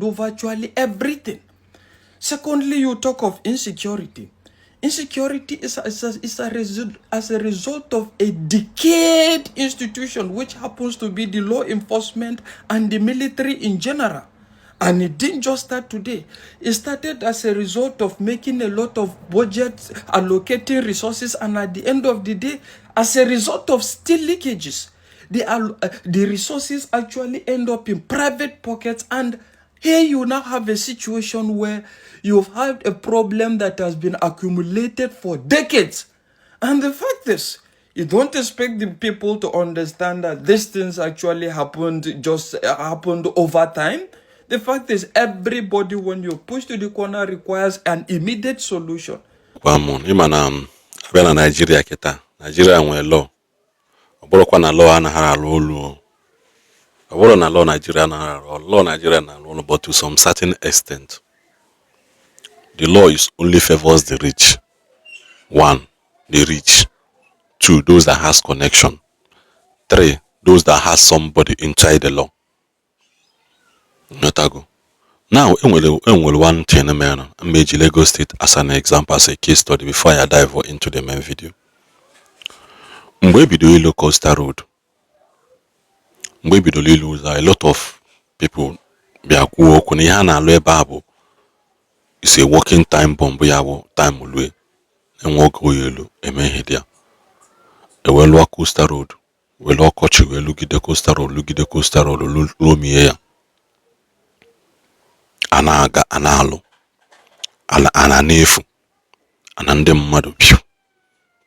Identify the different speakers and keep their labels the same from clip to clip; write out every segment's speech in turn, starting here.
Speaker 1: do virtually everything. Secondly, you talk of insecurity. Insecurity is as a result of a decayed institution, which happens to be the law enforcement and the military in general. And it didn't just start today. It started as a result of making a lot of budgets, allocating resources, and at the end of the day, as a result of still leakages, the resources actually end up in private pockets. And here you now have a situation where you've had a problem that has been accumulated for decades. And the fact is, you don't expect the people to understand that these things actually happened over time. The fact is, everybody, when you push to the corner, requires an immediate solution.
Speaker 2: Nigeria Nigeria nwere law. Ọbụrụkwa na law anaghị arụ olu. Ọbụrụ na law Nigeria anaghị arụ law Nigeria na arụ, but to some certain extent. The law only favors the rich. 1, the rich. 2, those that has connection. 3, those that has somebody inside the law. Now, enwere one thing I made Lagos State as an example, as a case study before I dive into the main video. Mgbe bido ilu Coastal Road, mgbe bido ilu a lot of people bịa kwuo okwu na ihe a na-alụ ebe a bụ is a working time bomb, ya bụ time ulue enwe oge oyi elu eme ihe dị ya. Ewelụọ Coastal Road, welu ọkọchị wee lugide Coastal Road, lugide Coastal Road, lomie ya. Ana-aga, ana-alụ, ana n'efu, ana ndị mmadụ piu,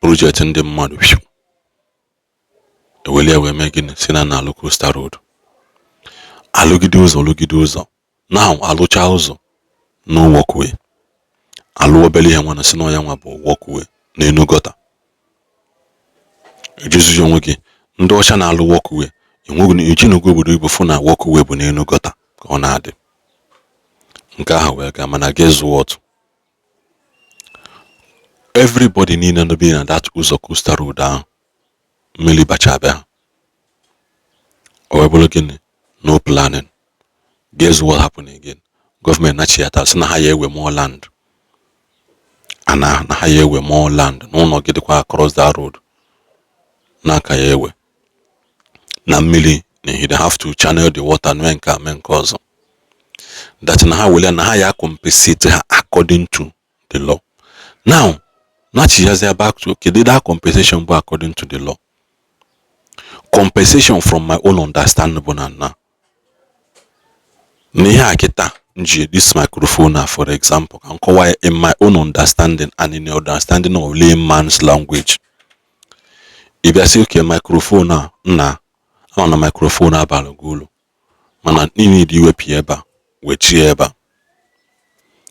Speaker 2: project ndị mmadụ piu. Eweli ewe mee gịnị si na na-alụ Coastal Road. Alụgide ụzọ. Now alụcha ụzọ no walkway. Alụ obele ihe nwana si na ya nwa bụ walkway n'enu gọta. Ejezuji onwe gị ndị ọcha na-alụ walkway, enweghị ejinugo obodo Igbo fụ na walkway bụ n'enu gọta ka ọ na-adị. Nke ahụ wee ga, mana guess what? Everybody niile nọ bi na that ụzọ Coastal Road ahụ mmiri bacha abịa. O wee bụrụ gịnị? No planning. Guess what happened again? Government nachiata si na ha ya ewe more land. Na ha ya ewe more land n'ụlọ gị dịkwa across that road. N'aka ya ewe. Na mmiri they have to channel the water mee nke ọzọ. That na ha wele na ha ya compensate her according to the law. Now, nachiazi back to okay, did that compensation be according to the law? Compensation from my own understanding na. Niha kita nji this microphone for example can cover in my own understanding and in the understanding of layman's language. If I say okay microphone na on microphone abalogulu. Mana nini di wepi eba wechi eba.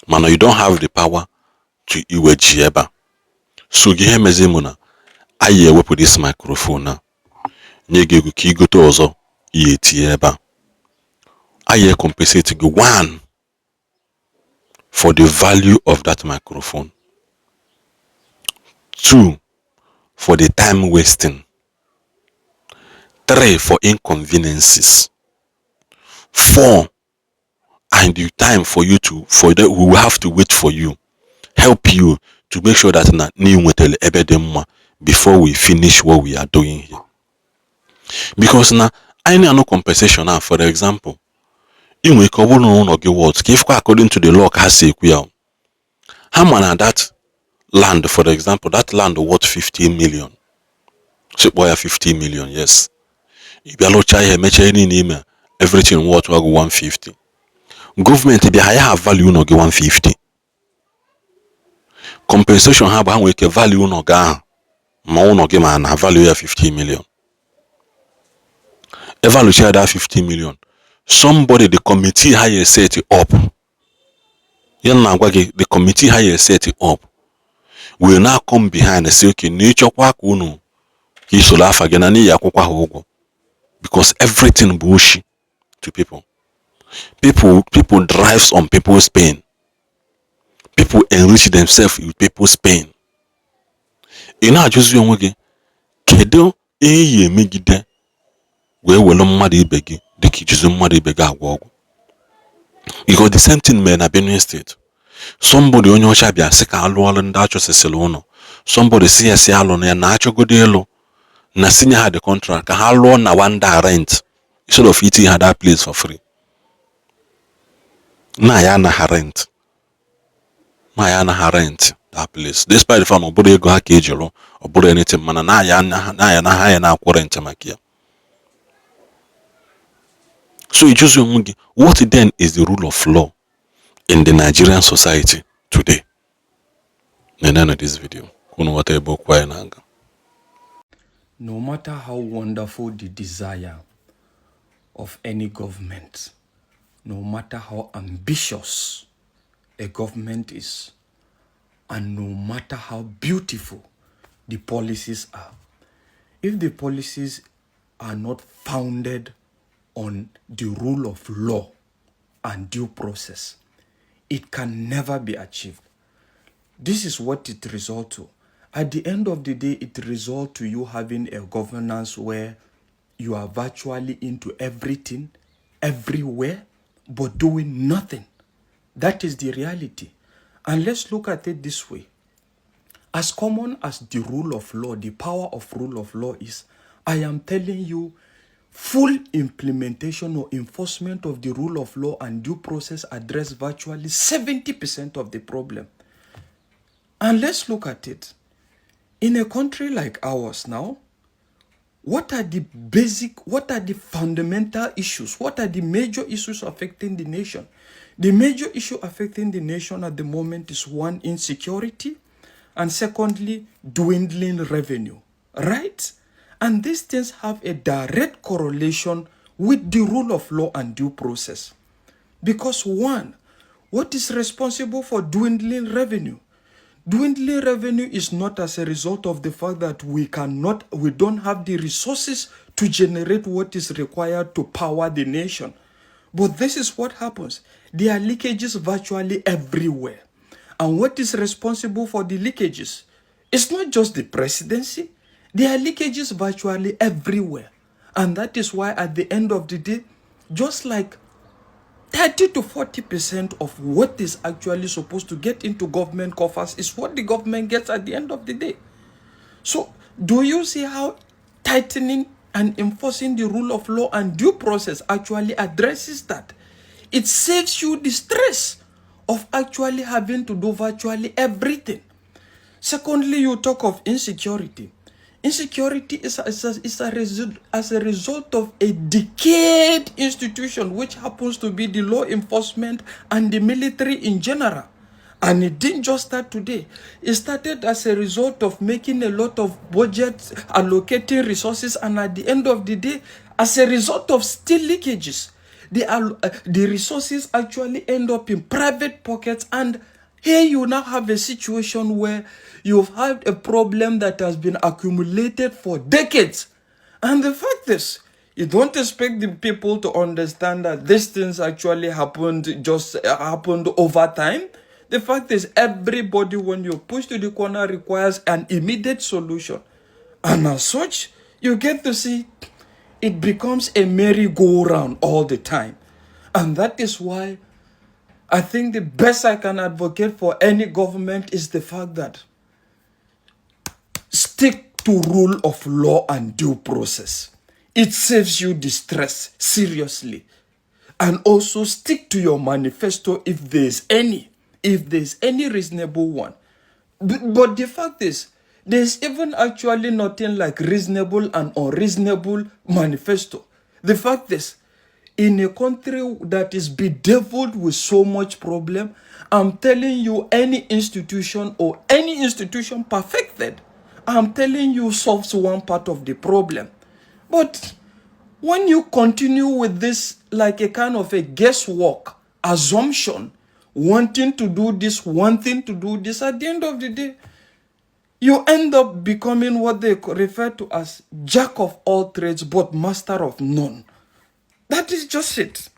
Speaker 2: Mana you don't have the power to iwechi eba. So gihe mezimuna aye wepu this microphone na. Nyege gu ki goto ozo yeti eba. Aye compensate you 1 for the value of that microphone. 2 for the time wasting. 3 for inconveniences. 4 and the time for you we will have to wait for you, help you to make sure that na ni nwetele ebe dị mma before we finish what we are doing here. Because na I need no compensation now. For example, inwe ka ọbụrụ n'ụlọ gị what ka ifkwa according to the law ka ha si ekwu ya. Ha mana that land, for example, that land worth 50 million. Sikpọ ya 50 million, yes. Ị bịa lụcha ihe mecha ihe n'ime everything worth 150. Government bịa ha have value ụlọ gị 150. Compensation ha bụ ha nwere ke value ụlọ gị ahụ ma ụlọ gị ma na value ya 50 million. Evaluate that 50 million. Somebody, the committee higher set it up. The committee higher set it up will now come behind and say, okay, nature kwa kuno kisolafa genani ya kwa hogo. Because everything bullshit to people. People drives on people's pain. People enrich themselves with people's pain. Ina just young again. Kedo ye megide we welo mmadu ibe gi dịka ijizi mmadụ ibe gị agwa ọgwụ. Because the same thing mere na Benue State. Somebody onye ọcha bịa sị ka alụ ọrụ ndị achọsịsịrị ụnụ. Somebody si ya si alụ na ya na achọgodo ịlụ na sinye ha the contract ka ha lụọ na wanda rent instead of eating ha that place for free. Na ya anaghị rent. Na ya anaghị rent that place. Despite the fact na ọ bụrụ ego ha ka eji rụọ, ọ bụrụ anything mana na ya na-akwụ rent maka ya. So you just onwe gị, what then is the rule of law in the Nigerian society today? Nenene this video. Unu wata ebe okwu anyị na-aga.
Speaker 1: No matter how wonderful the desire of any government, no matter how ambitious a government is, and no matter how beautiful the policies are, if the policies are not founded on the rule of law and due process, it can never be achieved. This is what it results to. At the end of the day, it results to you having a governance where you are virtually into everything, everywhere, but doing nothing. That is the reality. And let's look at it this way. As common as the rule of law, the power of rule of law is, I am telling you, full implementation or enforcement of the rule of law and due process address virtually 70% of the problem. And let's look at it. In a country like ours now, what are the fundamental issues? What are the major issues affecting the nation? The major issue affecting the nation at the moment is one, insecurity, and secondly, dwindling revenue, right? And these things have a direct correlation with the rule of law and due process. Because one, what is responsible for dwindling revenue? Dwindling revenue is not as a result of the fact that we don't have the resources to generate what is required to power the nation. But this is what happens. There are leakages virtually everywhere. And what is responsible for the leakages? It's not just the presidency. There are leakages virtually everywhere. And that is why at the end of the day, just like 30 to 40% of what is actually supposed to get into government coffers is what the government gets at the end of the day. So, do you see how tightening and enforcing the rule of law and due process actually addresses that? It saves you the stress of actually having to do virtually everything. Secondly, you talk of insecurity. Insecurity is as a result of a decayed institution, which happens to be the law enforcement and the military in general. And it didn't just start today. It started as a result of making a lot of budgets, allocating resources, and at the end of the day, as a result of still leakages, the resources actually end up in private pockets. And here you now have a situation where you've had a problem that has been accumulated for decades. And the fact is, you don't expect the people to understand that these things actually happened over time. The fact is, everybody, when you push to the corner, requires an immediate solution. And as such, you get to see it becomes a merry-go-round all the time. And that is why I think the best I can advocate for any government is the fact that stick to rule of law and due process. It saves you the stress, seriously. And also stick to your manifesto if there's any reasonable one. But the fact is, there's even actually nothing like reasonable and unreasonable manifesto. The fact is, in a country that is bedeviled with so much problem, I'm telling you, any institution perfected, I'm telling you, solves one part of the problem. But when you continue with this like a kind of a guesswork, assumption, wanting to do this, at the end of the day, you end up becoming what they refer to as jack of all trades, but master of none. That is just it.